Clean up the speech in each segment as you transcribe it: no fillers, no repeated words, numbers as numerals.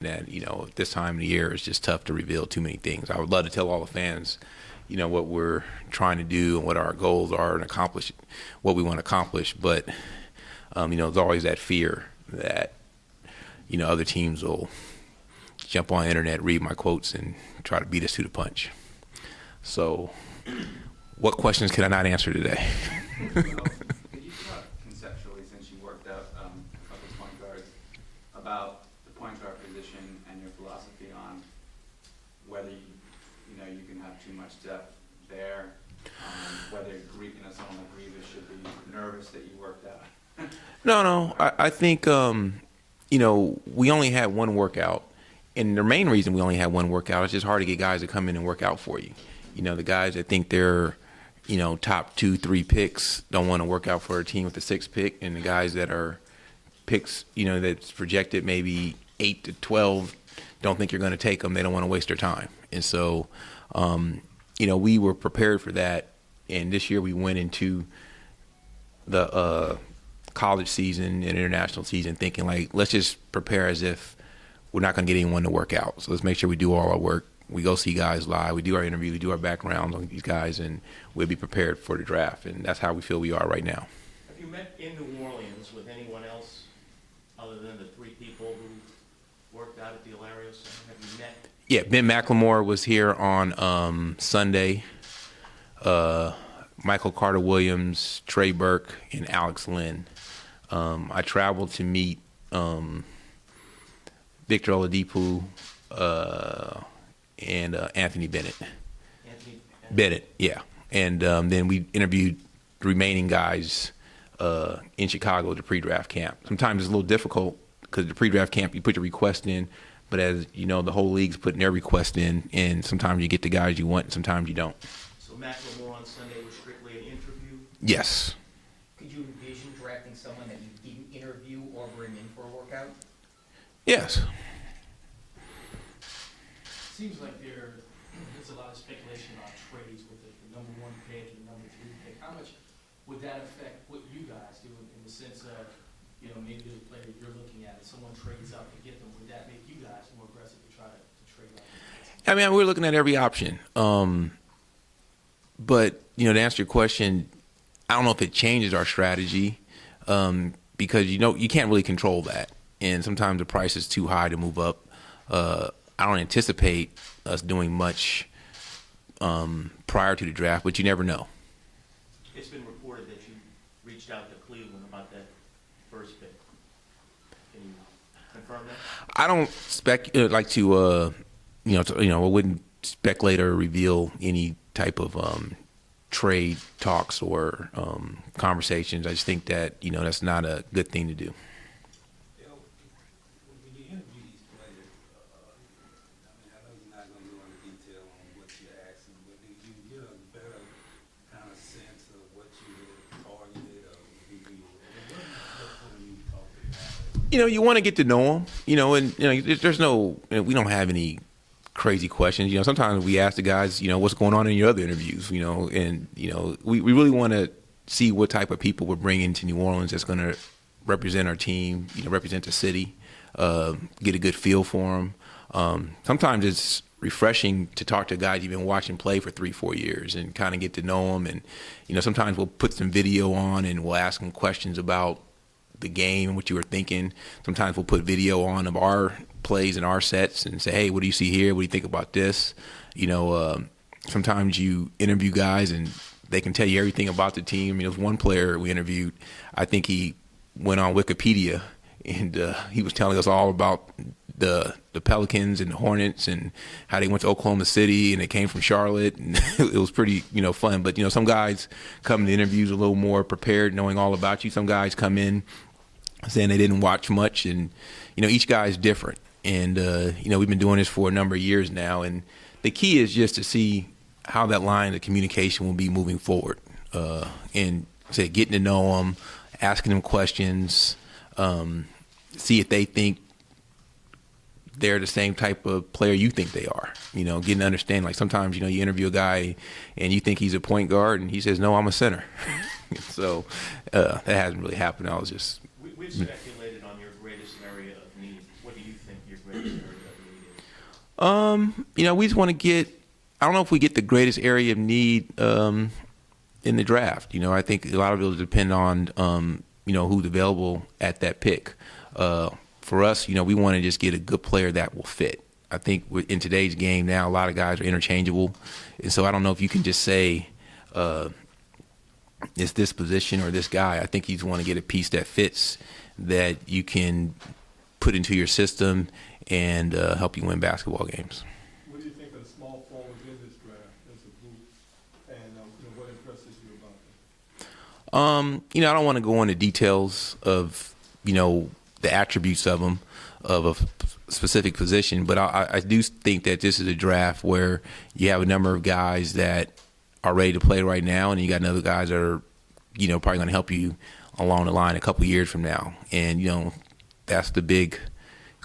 that, at this time of the year, it's just tough to reveal too many things. I would love to tell all the fans, what we're trying to do and what our goals are and accomplish what we want to accomplish. But, there's always that fear that, other teams will jump on the internet, read my quotes, and try to beat us to the punch. So what questions can I not answer today? Could you talk conceptually, since you worked out a couple point guards, about the point guard position and your philosophy on whether you can have too much depth there, whether someone like Reeves should be nervous that you worked out? No. I think we only had one workout, and the main reason we only had one workout is just hard to get guys to come in and work out for you. The guys that think they're top 2-3 picks don't want to work out for a team with a 6th pick, and the guys that are picks, that's projected maybe 8 to 12 don't think you're going to take them. They don't want to waste their time. And so, we were prepared for that. And this year we went into the college season and international season thinking, like, let's just prepare as if we're not going to get anyone to work out. So let's make sure we do all our work. We go see guys live. We do our interview. We do our backgrounds on these guys, and we'll be prepared for the draft. And that's how we feel we are right now. Have you met in New Orleans with anyone else other than the 3 people who worked out at the Alario Center? Have you met? Yeah, Ben McLemore was here on Sunday. Michael Carter-Williams, Trey Burke, and Alex Lynn. I traveled to meet Victor Oladipo and Anthony Bennett. Bennett, yeah. And then we interviewed the remaining guys in Chicago at the pre-draft camp. Sometimes it's a little difficult because the pre-draft camp, you put your request in, but as you know, the whole league's putting their request in, and sometimes you get the guys you want, and sometimes you don't. So McLemore on Sunday was strictly an interview? Yes. Could you envision drafting someone that you didn't interview or bring in for a workout? Yes. Seems like there's a lot of speculation about trades with the number 1 pick and number 3 pick. How much would that affect what you guys do in the sense of, maybe the player you're looking at, if someone trades up to get them, would that make you guys more aggressive to try to trade up? I mean, we're looking at every option. But, to answer your question, I don't know if it changes our strategy because, you can't really control that. And sometimes the price is too high to move up. I don't anticipate us doing much prior to the draft, but you never know. It's been reported that you reached out to Cleveland about that first pick. Can you confirm that? I don't like to, I wouldn't speculate or reveal any type of trade talks or conversations. I just think that, that's not a good thing to do. When you interview these players, I know you're not going to go into detail on what you're asking, but do you get a better kind of sense of what you targeted or who you talk about? You want to get to know them, and there's no, we don't have any crazy questions. Sometimes we ask the guys, what's going on in your other interviews, and, we really want to see what type of people we're bringing to New Orleans that's going to represent our team, represent the city, get a good feel for them. Sometimes it's refreshing to talk to guys you've been watching play for 3-4 years and kind of get to know them. And, sometimes we'll put some video on and we'll ask them questions about the game and what you were thinking. Sometimes we'll put video on of our plays and our sets and say, hey, what do you see here? What do you think about this? Sometimes you interview guys and they can tell you everything about the team. There was one player we interviewed, I think he went on Wikipedia and he was telling us all about the Pelicans and the Hornets and how they went to Oklahoma City and they came from Charlotte, and it was pretty fun. But some guys come to interviews a little more prepared, knowing all about you. Some guys come in saying they didn't watch much, and each guy is different. And we've been doing this for a number of years now, and the key is just to see how that line of communication will be moving forward, and say getting to know them, asking them questions, see if they think they're the same type of player you think they are. Getting to understand. Like sometimes you interview a guy and you think he's a point guard and he says, no, I'm a center. So that hasn't really happened. I was just We've speculated on your greatest area of need. What do you think your greatest area We just want to get. I don't know if we get the greatest area of need in the draft. I think a lot of it will depend on who's available at that pick. For us, we want to just get a good player that will fit. I think in today's game now, a lot of guys are interchangeable, and so I don't know if you can just say it's this position or this guy. I think you just want to get a piece that fits, that you can put into your system and help you win basketball games. What do you think of the small forwards in this draft as a group, and what impresses you about them? I don't want to go into details of the attributes of them of a specific position, but I do think that this is a draft where you have a number of guys that are ready to play right now, and you got other guys that are probably going to help you along the line a couple years from now. And that's the big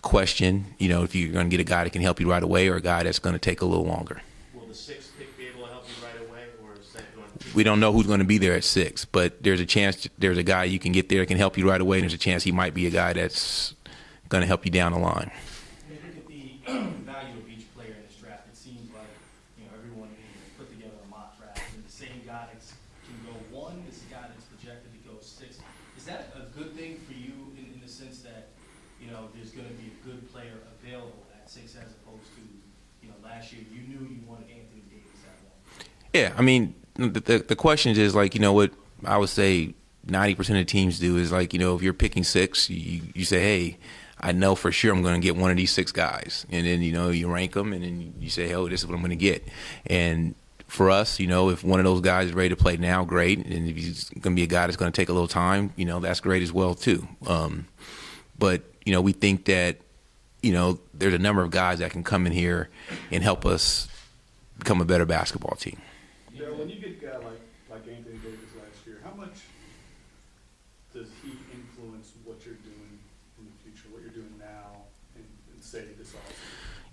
question. If you're going to get a guy that can help you right away, or a guy that's going to take a little longer. Will the sixth pick be able to help you right away, or is that going to... We don't know who's going to be there at 6, but there's a chance there's a guy you can get there that can help you right away, and there's a chance he might be a guy that's going to help you down the line. When you look at the value of each player in this draft, it seems like, everyone put together a mock draft, and the same guy that can go 1 is the guy that's projected to go 6. Is that a good thing for you in the sense that, there's going to be a good player available at 6 as opposed to, last year you knew you wanted Anthony Davis at 1? Yeah, I mean, the question is like, what I would say 90% of teams do is like, if you're picking 6, you say, hey, I know for sure I'm going to get one of these 6 guys. And then, you rank them, and then you say, oh, this is what I'm going to get. And for us, if one of those guys is ready to play now, great. And if he's going to be a guy that's going to take a little time, that's great as well, too. But, we think that, there's a number of guys that can come in here and help us become a better basketball team. Yeah, when you get a guy like Anthony Davis last year, how much does he influence what you're doing in the future, what you're doing now, and say this also?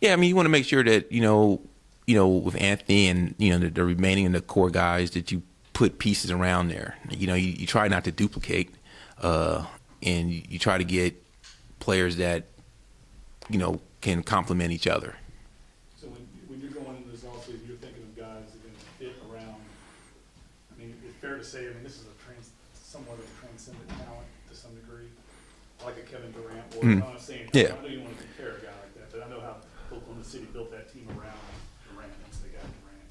Yeah, I mean, you want to make sure that, with Anthony and, the remaining of the core guys, that you put pieces around there. You try not to duplicate, and you try to get players that, can complement each other. So when you're going into this also, you're thinking of guys that are going to fit around, I mean, it's fair to say, this is somewhat of a transcendent talent to some degree, like a Kevin Durant, or I'm not saying, Yeah. I know you want to compare a guy like that, but I know how Oklahoma City built that team around Durant once they got Durant.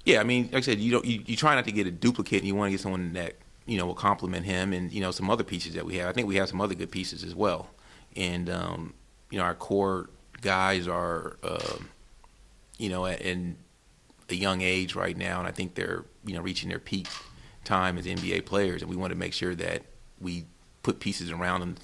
Yeah, I mean, like I said, you try not to get a duplicate, and you want to get someone that, will complement him and, some other pieces that we have. I think we have some other good pieces as well. And, our core guys are, in a young age right now, and I think they're, reaching their peak time as NBA players, and we want to make sure that we put pieces around them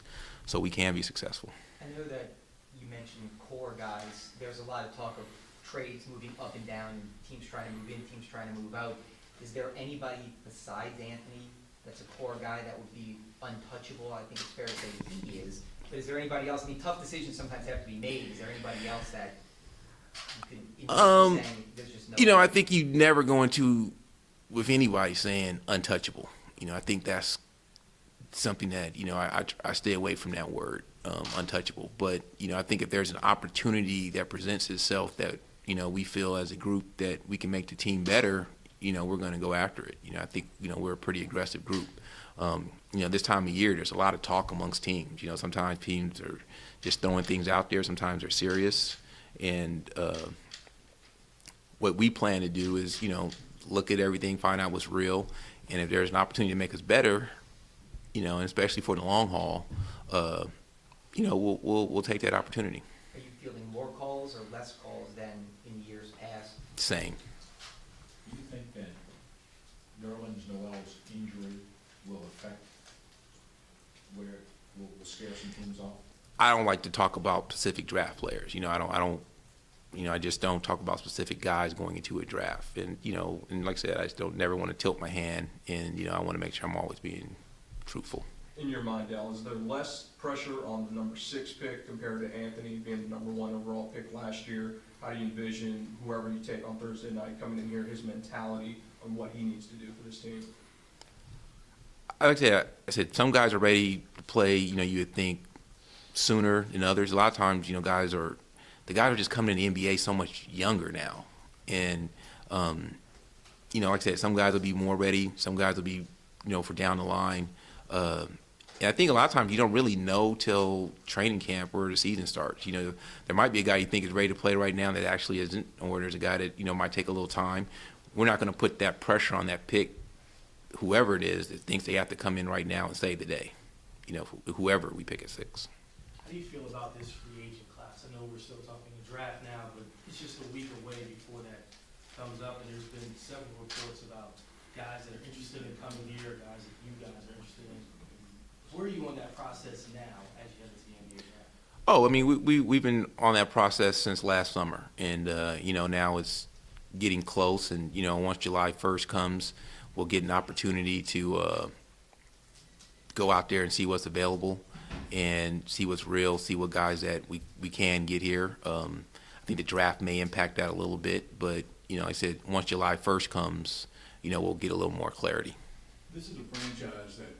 so we can be successful. I know that you mentioned core guys. There's a lot of talk of trades moving up and down, and teams trying to move in, teams trying to move out. Is there anybody besides Anthony that's a core guy that would be untouchable? I think it's fair to say that he is. But is there anybody else? I mean, tough decisions sometimes have to be made. Is there anybody else that you could saying there's just no? I think you never go into with anybody saying untouchable. I think that's something that I stay away from that word, untouchable. But I think if there's an opportunity that presents itself that we feel as a group that we can make the team better, we're going to go after it. I think we're a pretty aggressive group. This time of year, there's a lot of talk amongst teams. Sometimes teams are just throwing things out there. Sometimes they're serious. And what we plan to do is, look at everything, find out what's real. And if there's an opportunity to make us better, and especially for the long haul, we'll take that opportunity. Are you fielding more calls or less calls than in years past? Same. Do you think that Nerlens Noel's injury will affect where it will scare some teams off? I don't like to talk about specific draft players. I just don't talk about specific guys going into a draft. And, and like I said, I just never want to tilt my hand. And, I want to make sure I'm always being truthful. In your mind, Dell, is there less pressure on the number 6 pick compared to Anthony being the number 1 overall pick last year? How do you envision whoever you take on Thursday night coming in here, his mentality on what he needs to do for this team? Like I said, some guys are ready to play, you would think sooner than others. A lot of times, guys the guys are just coming in the NBA so much younger now. And, like I said, some guys will be more ready. Some guys will be, for down the line. And I think a lot of times you don't really know till training camp or the season starts. There might be a guy you think is ready to play right now that actually isn't, or there's a guy that, might take a little time. We're not going to put that pressure on that pick, whoever it is that thinks they have to come in right now and save the day, whoever we pick at 6. How do you feel about this free agent class? I know we're still talking the draft now, but it's just a week away before that comes up, and there's been several reports about guys that are interested in coming here, guys that you guys are interested in. Where are you on that process now as you head into the NBA draft? Oh, I mean, we've been on that process since last summer, and now it's getting close, and once July 1st comes, we'll get an opportunity to go out there and see what's available, and see what's real, see what guys that we can get here. I think the draft may impact that a little bit, but like I said, once July 1st comes, we'll get a little more clarity. This is a franchise that,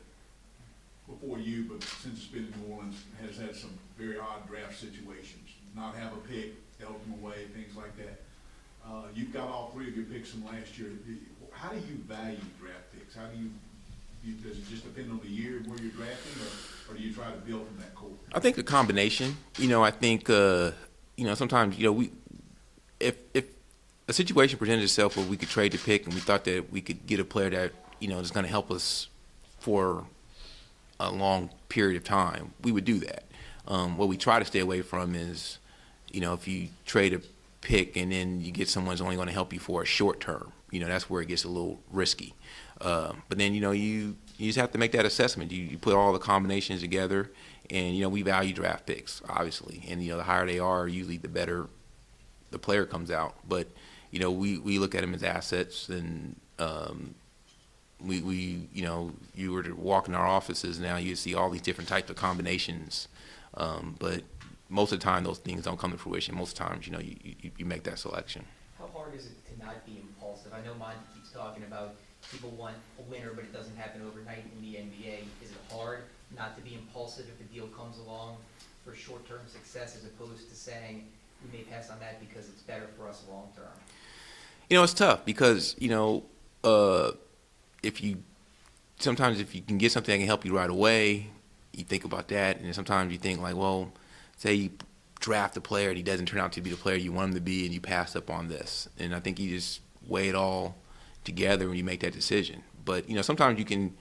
before you, but since it's been in New Orleans, has had some very odd draft situations. Not have a pick, held them away, things like that. You've got all 3 of your picks from last year. How do you value draft picks? How do you does it just depend on the year where you're drafting, or do you try to build from that core? I think a combination. I think sometimes if a situation presented itself where we could trade the pick and we thought that we could get a player that is going to help us for a long period of time, we would do that. What we try to stay away from is, if you trade a pick and then you get someone who's only going to help you for a short term, that's where it gets a little risky. But then, you just have to make that assessment. You put all the combinations together, and, we value draft picks, obviously. And, the higher they are, usually the better the player comes out. But, we look at them as assets, and you were to walk in our offices now, you see all these different types of combinations. But most of the time, those things don't come to fruition. Most of the times, you make that selection. How hard is it to not be impulsive? I know Monty keeps talking about people want a winner, but it doesn't happen overnight in the NBA. Is it hard not to be impulsive if a deal comes along for short-term success, as opposed to saying we may pass on that because it's better for us long-term? It's tough because, if you can get something that can help you right away, you think about that, and then sometimes you think like, well, say you draft a player and he doesn't turn out to be the player you want him to be, and you pass up on this. And I think you just weigh it all together when you make that decision. But sometimes you can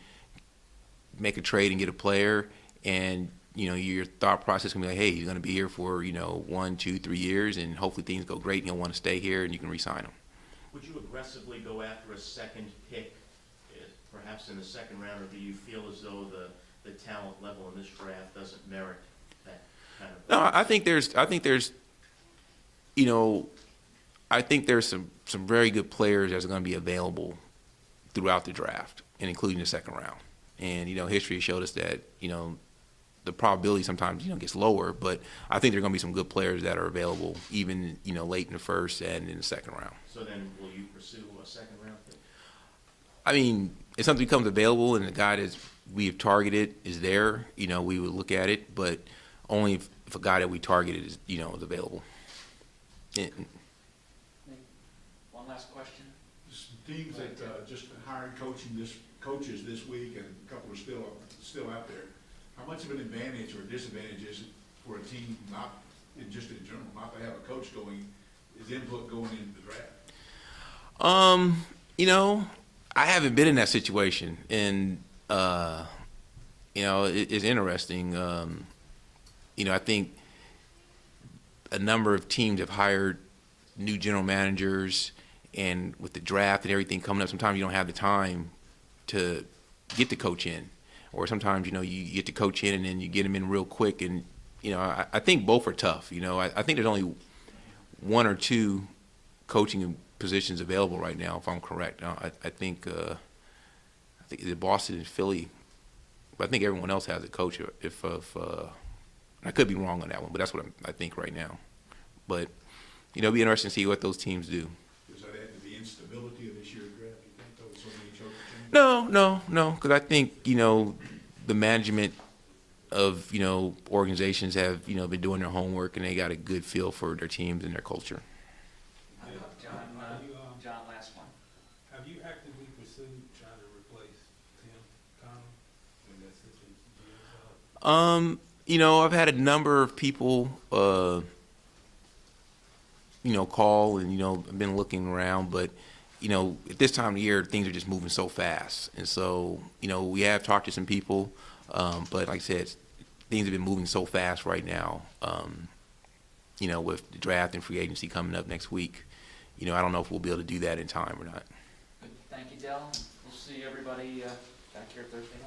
make a trade and get a player, and your thought process can be like, hey, he's going to be here for 1, 2, 3 years, and hopefully things go great, and he'll want to stay here, and you can re-sign him. Would you aggressively go after a second pick, perhaps in the second round, or do you feel as though the talent level in this draft doesn't merit that kind of? No, I think there's some very good players that are going to be available throughout the draft, and including the second round. And history showed us that the probability sometimes gets lower, but I think there are going to be some good players that are available even late in the first and in the second round. So then, will you pursue a second round pick? I mean, if something becomes available and the guy that we have targeted is there, we would look at it, but only if a guy that we targeted is is available. One last question. Teams that just hired coaches this week, and a couple are still out there. How much of an advantage or disadvantage is it for a team, not just in general, not to have a coach is input going into the draft? I haven't been in that situation, and it's interesting. I think a number of teams have hired new general managers, and with the draft and everything coming up, sometimes you don't have the time to get the coach in, or sometimes you get the coach in and then you get him in real quick, and I think both are tough. I think there's only 1 or 2 coaching positions available right now, if I'm correct. I think it's Boston and Philly, but I think everyone else has a coach. If I could be wrong on that one, but that's what I think right now. But it'll be interesting to see what those teams do. Does that add to the instability of this year's draft? You think though, so many choke changes? No, because I think the management of, organizations have, been doing their homework and they got a good feel for their teams and their culture. John, John, last one. Have you actively pursued trying to replace Tim Connell when that situation is out? I've had a number of people, call and, I've been looking around, but, at this time of the year, things are just moving so fast. And so, we have talked to some people, but like I said, things have been moving so fast right now, with the draft and free agency coming up next week. I don't know if we'll be able to do that in time or not. Good. Thank you, Dell. We'll see everybody back here Thursday night.